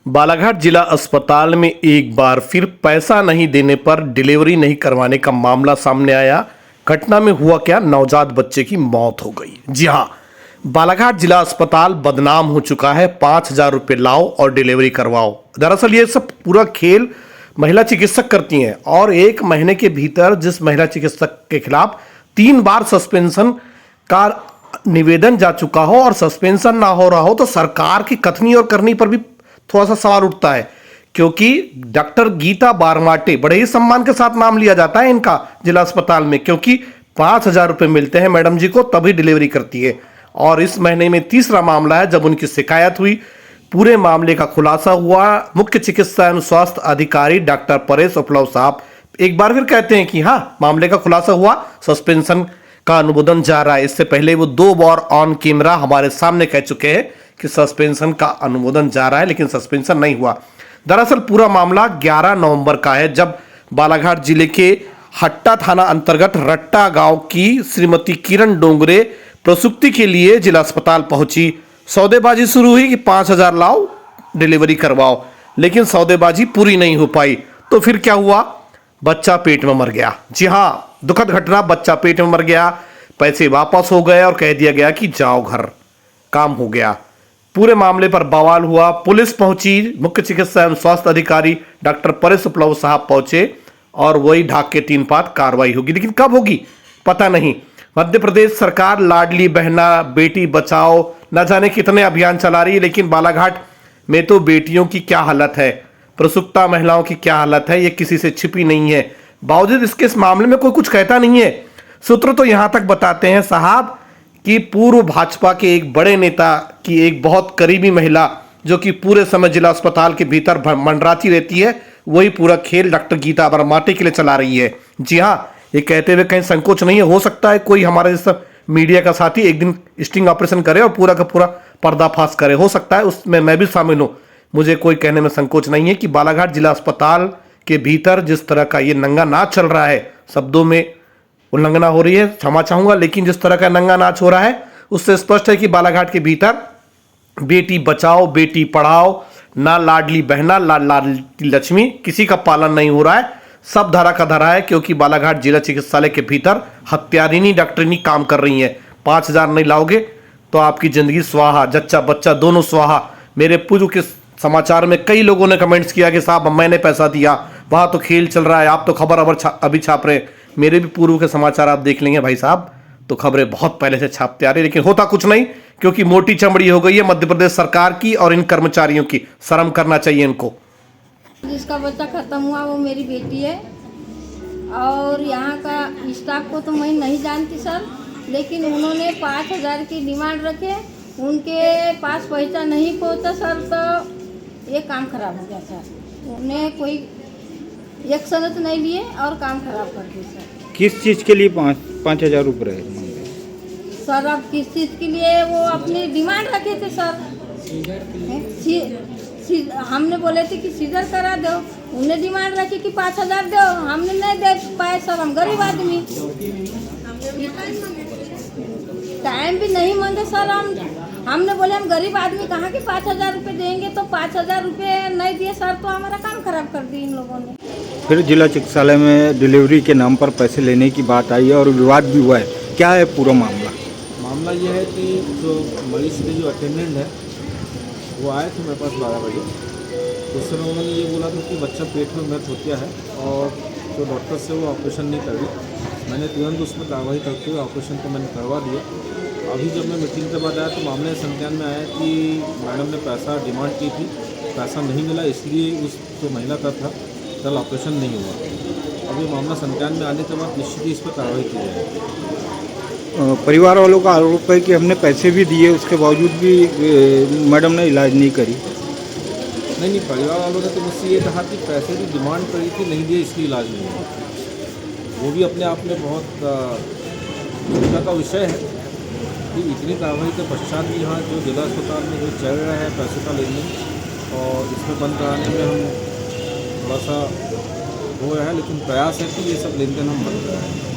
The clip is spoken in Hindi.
बालाघाट जिला अस्पताल में एक बार फिर पैसा नहीं देने पर डिलीवरी नहीं करवाने का मामला सामने आया। घटना में हुआ क्या, नवजात बच्चे की मौत हो गई। जी हां, बालाघाट जिला अस्पताल बदनाम हो चुका है। 5,000 रुपये लाओ और डिलीवरी करवाओ। दरअसल ये सब पूरा खेल महिला चिकित्सक करती हैं और 1 महीने के भीतर जिस महिला चिकित्सक के खिलाफ 3 बार सस्पेंशन का निवेदन जा चुका हो और सस्पेंशन ना हो रहा हो तो सरकार की कथनी और करनी पर भी थोड़ा सा सवाल उठता है, क्योंकि डॉक्टर गीता बारमाटे बड़े ही सम्मान के साथ नाम लिया जाता है इनका जिला अस्पताल में, क्योंकि 5,000 रुपये मिलते हैं मैडम जी को तभी डिलीवरी करती है। और इस महीने में तीसरा मामला है जब उनकी शिकायत हुई। पूरे मामले का खुलासा हुआ। मुख्य चिकित्सा एवं स्वास्थ्य अधिकारी डॉक्टर परेश उपलव साहब एक बार फिर कहते हैं कि हाँ, मामले का खुलासा हुआ, सस्पेंशन का अनुमोदन जा रहा है। इससे पहले वो 2 बार ऑन कैमरा हमारे सामने कह चुके हैं कि सस्पेंशन का अनुमोदन जा रहा है, लेकिन सस्पेंशन नहीं हुआ। दरअसल पूरा मामला 11 नवंबर का है, जब बालाघाट जिले के हट्टा थाना अंतर्गत रट्टा गांव की श्रीमती किरण डोंगरे प्रसूति के लिए जिला अस्पताल पहुंची। सौदेबाजी शुरू हुई कि 5,000 लाओ डिलीवरी करवाओ, लेकिन सौदेबाजी पूरी नहीं हो पाई। तो फिर क्या हुआ, बच्चा पेट में मर गया। जी हां, दुखद घटना, बच्चा पेट में मर गया। पैसे वापस हो गए और कह दिया गया कि जाओ घर, काम हो गया। पूरे मामले पर बवाल हुआ। पुलिस पहुंची, मुख्य चिकित्सा एवं स्वास्थ्य अधिकारी डॉक्टर परेश उपलव साहब पहुंचे और वही ढाक के 3 पात कार्रवाई होगी, लेकिन कब होगी पता नहीं। मध्य प्रदेश सरकार लाडली बहना, बेटी बचाओ, न जाने कितने अभियान चला रही है, लेकिन बालाघाट में तो बेटियों की क्या हालत है, प्रसूता महिलाओं की क्या हालत है, ये किसी से छिपी नहीं है। बावजूद इसके इस मामले में कोई कुछ कहता नहीं है। सूत्र तो यहां तक बताते हैं साहब कि पूर्व भाजपा के एक बड़े नेता की एक बहुत करीबी महिला जो कि पूरे समय जिला अस्पताल के भीतर मंडराती रहती है, वही पूरा खेल डॉक्टर गीता बारमाटे के लिए चला रही है। जी हाँ, ये कहते हुए कहीं संकोच नहीं है। हो सकता है कोई हमारे जैसा मीडिया का साथी एक दिन स्टिंग ऑपरेशन करे और पूरा का पूरा पर्दाफाश करे, हो सकता है उसमें मैं भी शामिल हूं। मुझे कोई कहने में संकोच नहीं है कि बालाघाट जिला अस्पताल के भीतर जिस तरह का ये नंगा नाच चल रहा है, शब्दों में उल्लंघना हो रही है, क्षमा चाहूंगा, लेकिन जिस तरह का नंगा नाच हो रहा है उससे स्पष्ट है कि बालाघाट के भीतर बेटी बचाओ बेटी पढ़ाओ, ना लाडली बहना ना लाडली लक्ष्मी, किसी का पालन नहीं हो रहा है। सब धरा का धरा है, क्योंकि बालाघाट जिला चिकित्सालय के भीतर हत्यारिनी डॉक्टरनी काम कर रही है। 5,000 नहीं लाओगे तो आपकी जिंदगी स्वाहा, जच्चा बच्चा दोनों स्वाहा। मेरे पूर्व के समाचार में कई लोगों ने कमेंट्स किया कि साहब मैंने पैसा दिया, वहां तो खेल चल रहा है, आप तो खबर अभी छाप रहे हैं। मेरे भी पूर्व के समाचार आप देख लेंगे भाई साहब, तो खबरें बहुत पहले से छापते आ रही, लेकिन होता कुछ नहीं, क्योंकि मोटी चमड़ी हो गई है मध्य प्रदेश सरकार की और इन कर्मचारियों की। शर्म करना चाहिए इनको। जिसका बच्चा खत्म हुआ वो मेरी बेटी है और यहाँ का स्टाफ को तो मैं नहीं जानती सर, लेकिन उन्होंने 5,000 की डिमांड रखे, उनके पास पैसा नहीं पहुँचा सर, तो ये काम खराब हो गया सर। उन्हें कोई एक्शन तो नहीं लिए और काम खराब कर दिया सर। किस चीज़ के लिए 5,000 रुपये मांगे सर? अब किस चीज़ के लिए वो अपनी डिमांड रखे थे सर। हमने बोले थे कि सीजर करा दो, उन्हें डिमांड रखी कि 5,000 दो, हमने नहीं दे पाए सर, हम गरीब आदमी, टाइम भी नहीं मांगे सर। हमने बोले हम गरीब आदमी कहाँ के 5,000 रुपये देंगे, तो 5,000 रुपये नहीं दिए सर, तो हमारा काम खराब कर दी इन लोगों ने। फिर जिला चिकित्सालय में डिलीवरी के नाम पर पैसे लेने की बात आई है और विवाद भी हुआ है, क्या है पूरा मामला? मामला ये है कि जो मरीज के जो अटेंडेंट है वो आए थे मेरे पास 12 बजे। उस समय उन्होंने ये बोला था कि बच्चा पेट में मृत हो गया है और जो डॉक्टर से वो ऑपरेशन नहीं कर रही। मैंने तुरंत उसमें कार्रवाई करते हुए ऑपरेशन को मैंने करवा दिया। अभी जब मैं मीटिंग के बाद आया तो मामले संज्ञान में आया कि मैडम ने पैसा डिमांड की थी, पैसा नहीं मिला, इसलिए उस जो महिला का था कल ऑपरेशन नहीं हुआ। अभी मामला संज्ञान में आने के बाद निश्चित ही इस पर कार्रवाई की जाएगी। परिवार वालों का आरोप है कि हमने पैसे भी दिए, उसके बावजूद भी मैडम ने इलाज नहीं करी। नहीं, परिवार वालों ने तो मुझसे ये कहा कि पैसे की डिमांड करी थी, नहीं दिए इसलिए इलाज नहीं हुआ। वो भी अपने आप में बहुत चिंता का विषय है कि इतनी कार्रवाई के पश्चात भी यहाँ जो जिला अस्पताल में जो चल रहा है पैसे का लेन देन, और इसमें बंद कराने में हम थोड़ा सा हो रहा है, लेकिन प्रयास है कि ये सब लेन देन हम बंद कराएं।